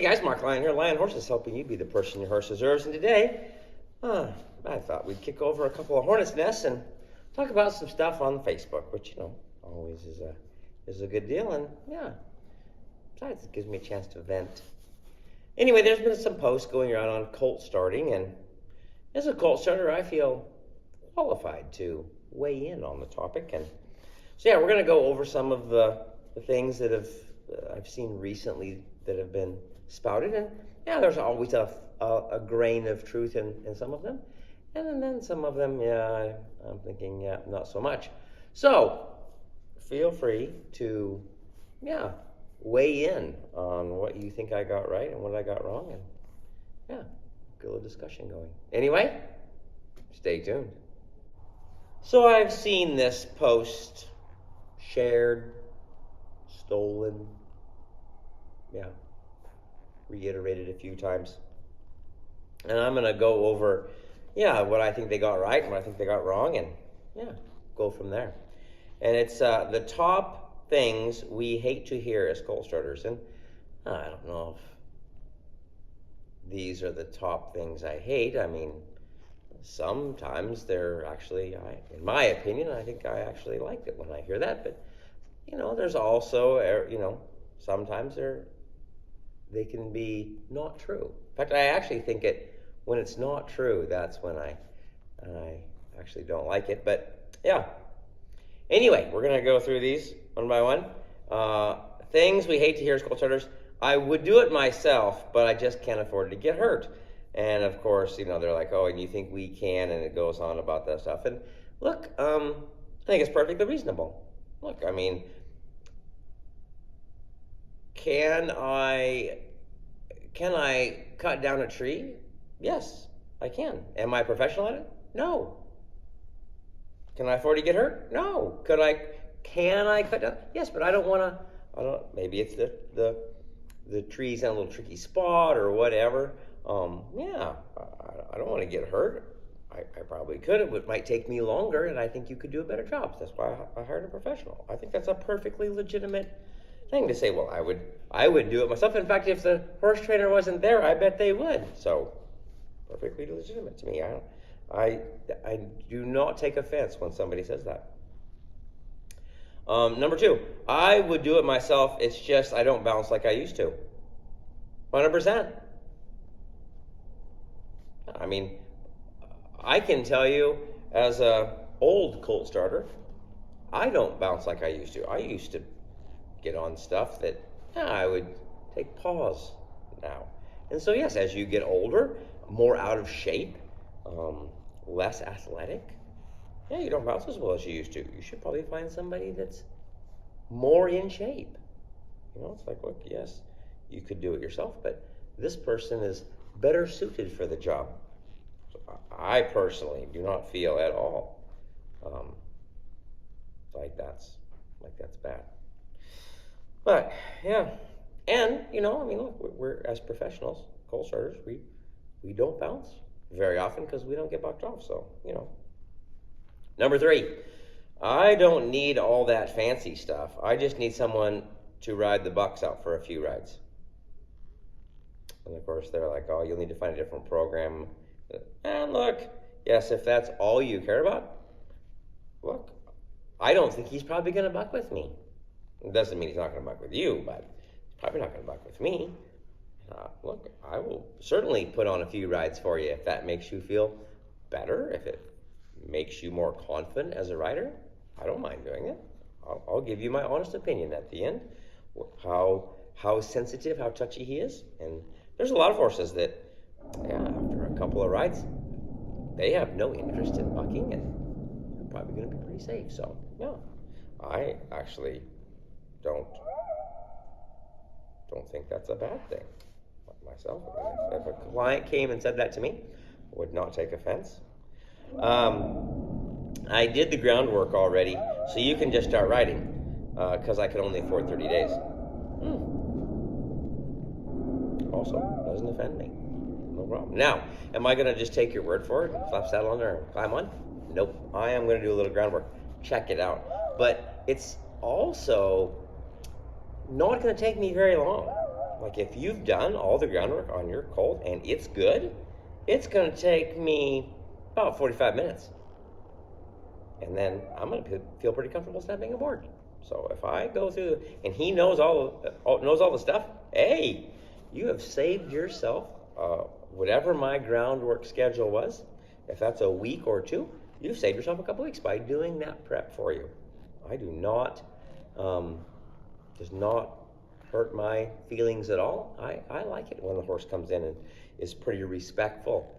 Hey guys, Mark Lyon here, Lion Horses, helping you be the person your horse deserves. And today, I thought we'd kick over a couple of hornets' nests and talk about some stuff on Facebook, which, always is a good deal. And yeah, besides, it gives me a chance to vent. Anyway, there's been some posts going around on colt starting, and as a colt starter, I feel qualified to weigh in on the topic. And so yeah, we're going to go over some of the things that I've seen recently that have been spouted, and yeah, there's always a grain of truth in some of them, and then some of them, yeah, I'm thinking, yeah, not so much. So feel free to, yeah, weigh in on what you think I got right and what I got wrong, and yeah, get a little discussion going. Anyway, stay tuned. So I've seen this post shared, stolen, yeah, reiterated a few times. And I'm going to go over, yeah, what I think they got right and what I think they got wrong, and yeah, go from there. And it's the top things we hate to hear as colt starters. And I don't know if these are the top things I hate. I mean, sometimes they're actually, in my opinion, I think I actually like it when I hear that. But, there's also, sometimes they can be not true. In fact, I actually think when it's not true, that's when I actually don't like it. But yeah. Anyway, we're gonna go through these one by one. Things we hate to hear as colt starters. I would do it myself, but I just can't afford to get hurt. And of course, they're like, oh, and you think we can, and it goes on about that stuff. And look, I think it's perfectly reasonable. Look, I mean, can I cut down a tree? Yes, I can. Am I a professional at it? No. Can I afford to get hurt? No. Can I cut down? Yes, but I don't want to. Maybe it's the tree's in a little tricky spot or whatever. Yeah, I don't want to get hurt. I probably could. It might take me longer, and I think you could do a better job. That's why I hired a professional. I think that's a perfectly legitimate thing to say. Well, I would do it myself. In fact, if the horse trainer wasn't there, I bet they would. So, perfectly legitimate to me. I do not take offense when somebody says that. Number two, I would do it myself. It's just I don't bounce like I used to. 100%. I mean, I can tell you as a old colt starter, I don't bounce like I used to. I used to get on stuff that I would take pause now. And so yes, as you get older, more out of shape, less athletic, yeah, you don't bounce as well as you used to. You should probably find somebody that's more in shape. It's like, look, yes, you could do it yourself, but this person is better suited for the job. So I personally do not feel at all like that's bad. But yeah, and look, we're as professionals, colt starters, we don't bounce very often because we don't get bucked off. So Number three, I don't need all that fancy stuff. I just need someone to ride the bucks out for a few rides. And of course, they're like, oh, you'll need to find a different program. And look, yes, if that's all you care about, look, I don't think he's probably going to buck with me. It doesn't mean he's not going to buck with you, but he's probably not going to buck with me. Look, I will certainly put on a few rides for you if that makes you feel better, if it makes you more confident as a rider. I don't mind doing it. I'll give you my honest opinion at the end, how sensitive, how touchy he is. And there's a lot of horses that, yeah, after a couple of rides, they have no interest in bucking, and they're probably going to be pretty safe. So, yeah, I actually don't think that's a bad thing myself. I mean, if a client came and said that to me, I would not take offense. I did the groundwork already, so you can just start riding, because I can only afford 30 days. Also, doesn't offend me. No problem. Now, am I going to just take your word for it, flap saddle on there and climb on? Nope. I am going to do a little groundwork. Check it out. But it's also not going to take me very long. Like if you've done all the groundwork on your colt and it's good, it's going to take me about 45 minutes. And then I'm going to feel pretty comfortable stepping aboard. So if I go through, and he knows all the stuff, hey, you have saved yourself whatever my groundwork schedule was. If that's a week or two, you've saved yourself a couple weeks by doing that prep for you. I do not, does not hurt my feelings at all. I like it when the horse comes in and is pretty respectful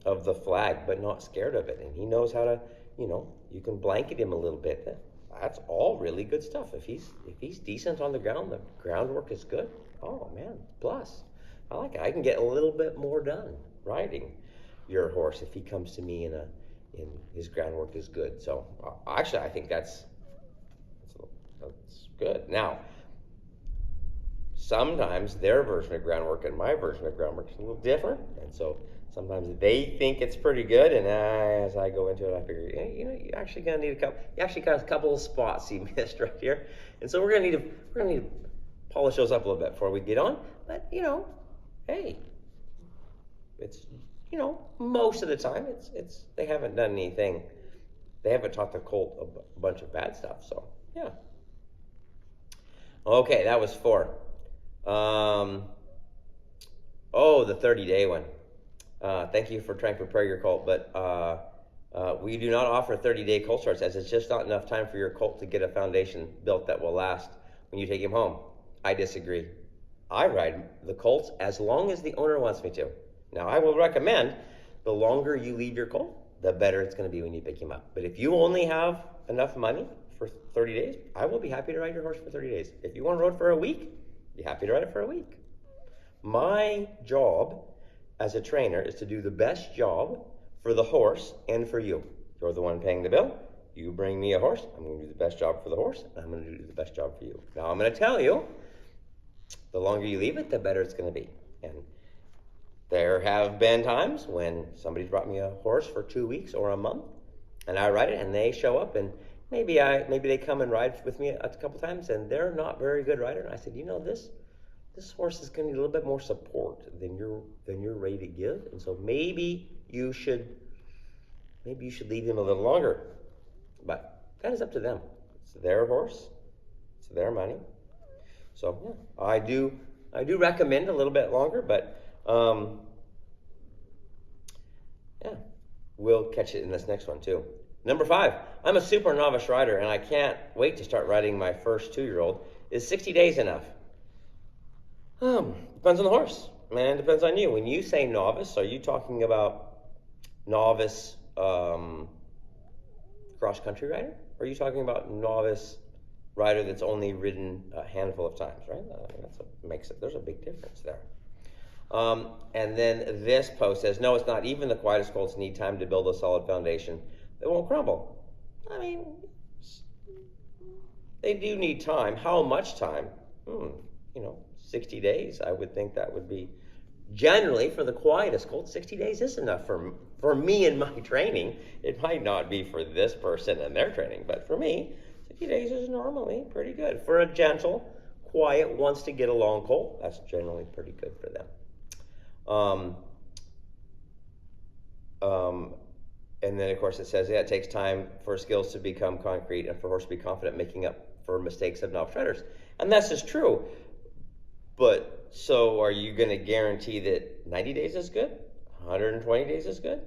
of the flag, but not scared of it. And he knows how to, you can blanket him a little bit. That's all really good stuff. If he's decent on the ground, the groundwork is good. Oh man, plus, I like it. I can get a little bit more done riding your horse if he comes to me in his groundwork is good. So actually, I think that's good. Now, sometimes their version of groundwork and my version of groundwork is a little different, and so sometimes they think it's pretty good, and as I go into it, I figure, you actually gonna need you actually got a couple of spots you missed right here, and so we're gonna need to polish those up a little bit before we get on. But hey, it's most of the time it's they haven't done anything, they haven't taught the colt a bunch of bad stuff. So yeah. Okay, that was 4. The 30-day one. Thank you for trying to prepare your colt, but we do not offer 30-day colt starts, as it's just not enough time for your colt to get a foundation built that will last when you take him home. I disagree. I ride the colts as long as the owner wants me to. Now, I will recommend the longer you leave your colt, the better it's going to be when you pick him up. But if you only have enough money for 30 days, I will be happy to ride your horse for 30 days. If you want to ride for a week, be happy to ride it for a week. My job as a trainer is to do the best job for the horse and for you. You're the one paying the bill. You bring me a horse, I'm going to do the best job for the horse, and I'm going to do the best job for you. Now, I'm going to tell you, the longer you leave it, the better it's going to be. And there have been times when somebody's brought me a horse for 2 weeks or a month, and I ride it, and they show up, and maybe they come and ride with me a couple times, and they're not very good rider. And I said, this horse is going to need a little bit more support than you're ready to give, and so maybe you should leave him a little longer. But that is up to them. It's their horse. It's their money. So yeah, I do recommend a little bit longer, but yeah, we'll catch it in this next one too. Number 5, I'm a super novice rider, and I can't wait to start riding my first 2-year-old. Is 60 days enough? Depends on the horse, man. Depends on you. When you say novice, are you talking about novice cross-country rider? Or are you talking about novice rider that's only ridden a handful of times, right? There's a big difference there. And then this post says, no, it's not. Even the quietest colts need time to build a solid foundation that won't crumble. I mean, they do need time. How much time? 60 days. I would think that would be generally for the quietest colt. 60 days is enough for me and my training. It might not be for this person and their training, but for me, 60 days is normally pretty good. For a gentle, quiet, wants to get along colt, that's generally pretty good for them. And then, of course, it says, it takes time for skills to become concrete and for horse to be confident making up for mistakes of novice riders. And that's just true. But so are you going to guarantee that 90 days is good? 120 days is good?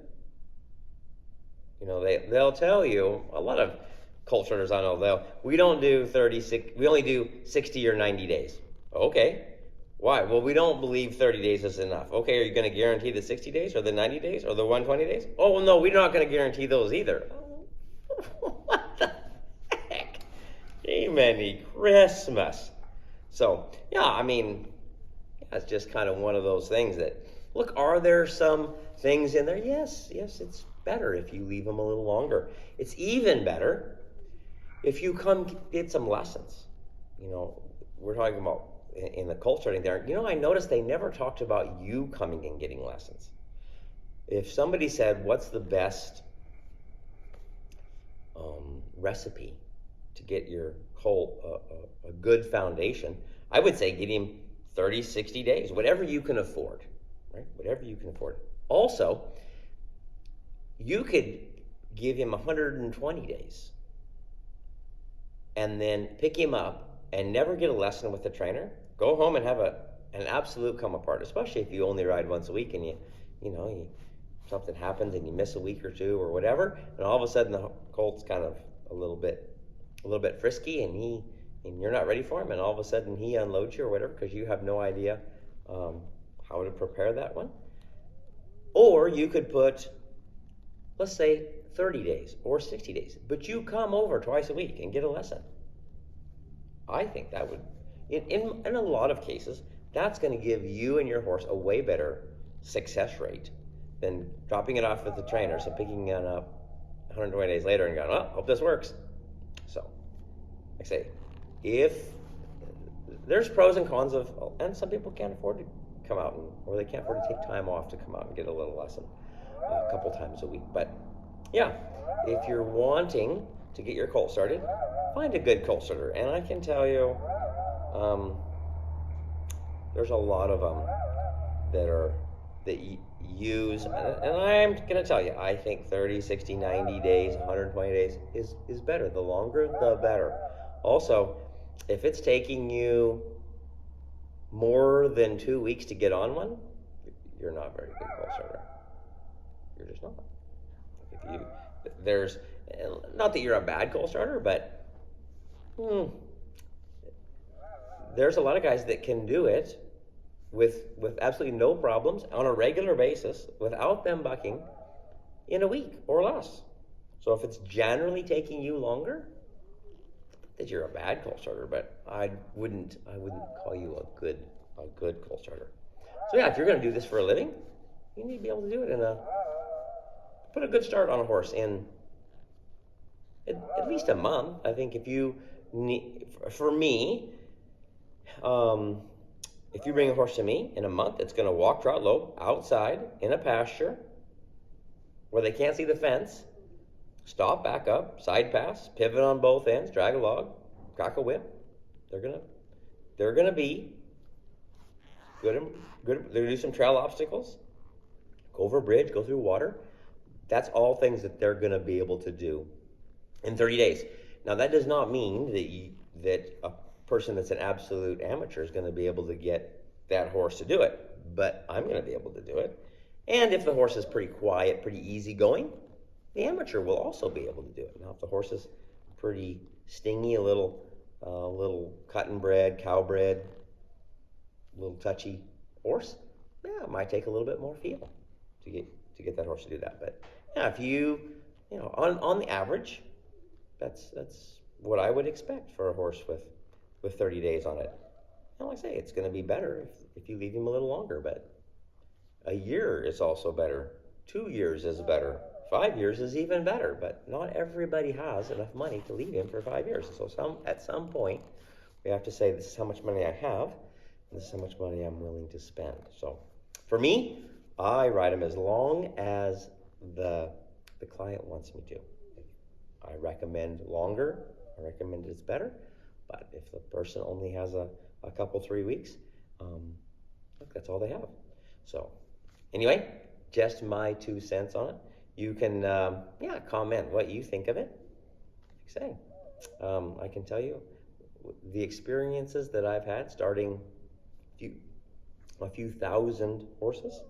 They'll tell you, a lot of colt riders I know, we don't do 36, we only do 60 or 90 days. Okay. Why? Well, we don't believe 30 days is enough. Okay, are you going to guarantee the 60 days or the 90 days or the 120 days? Oh, well, no, we're not going to guarantee those either. What the heck? Amen. Christmas. So, yeah, I mean, that's just kind of one of those things that, look, are there some things in there? Yes, it's better if you leave them a little longer. It's even better if you come get some lessons. We're talking about in the colt starting there. I noticed they never talked about you coming and getting lessons. If somebody said, what's the best recipe to get your colt a good foundation, I would say get him 30, 60 days, whatever you can afford, right? Whatever you can afford. Also, you could give him 120 days and then pick him up and never get a lesson with the trainer. Go home and have an absolute come apart, especially if you only ride once a week and something happens and you miss a week or two or whatever, and all of a sudden the colt's kind of a little bit frisky and you're not ready for him, and all of a sudden he unloads you or whatever because you have no idea how to prepare that one. Or you could put, let's say, 30 days or 60 days, but you come over twice a week and get a lesson. I think that would, in a lot of cases, that's going to give you and your horse a way better success rate than dropping it off with the trainers and picking it up 120 days later and going, oh, hope this works. So, like I say, if there's pros and cons of, and some people can't afford to come out or they can't afford to take time off to come out and get a little lesson a couple times a week. But yeah, if you're wanting to get your colt started, find a good colt starter. And I can tell you, there's a lot of them that use, and I'm going to tell you, I think 30, 60, 90 days, 120 days is better. The longer, the better. Also, if it's taking you more than 2 weeks to get on one, you're not a very good colt starter. You're just not. There's, not that you're a bad colt starter, but there's a lot of guys that can do it with absolutely no problems on a regular basis without them bucking in a week or less. So if it's generally taking you longer, that you're a bad colt starter, but I wouldn't call you a good colt starter. So yeah, if you're going to do this for a living, you need to be able to do it put a good start on a horse in at least a month. I think if you need, for me, if you bring a horse to me in a month, it's going to walk, trot, lope, outside, in a pasture, where they can't see the fence, stop, back up, side pass, pivot on both ends, drag a log, crack a whip. They're gonna be good. They're gonna do some trail obstacles, go over a bridge, go through water. That's all things that they're gonna be able to do in 30 days. Now that does not mean that a person that's an absolute amateur is going to be able to get that horse to do it, but I'm going to be able to do it. And if the horse is pretty quiet, pretty easygoing, the amateur will also be able to do it. Now if the horse is pretty stingy, a little cut and bred, cow bred, a little touchy horse, yeah, it might take a little bit more feel to get that horse to do that. But yeah, if you on the average, that's what I would expect for a horse with 30 days on it. And like I say, it's going to be better if you leave him a little longer, but a year is also better. 2 years is better. 5 years is even better, but not everybody has enough money to leave him for 5 years. So at some point, we have to say, this is how much money I have, and this is how much money I'm willing to spend. So for me, I ride him as long as the client wants me to. I recommend longer. I recommend it's better. But if the person only has a couple, 3 weeks, look, that's all they have. So anyway, just my 2 cents on it. You can, comment what you think of it. Like I say, I can tell you the experiences that I've had starting a few thousand horses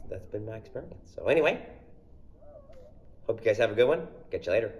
that's been my experience. So anyway, hope you guys have a good one. Catch you later.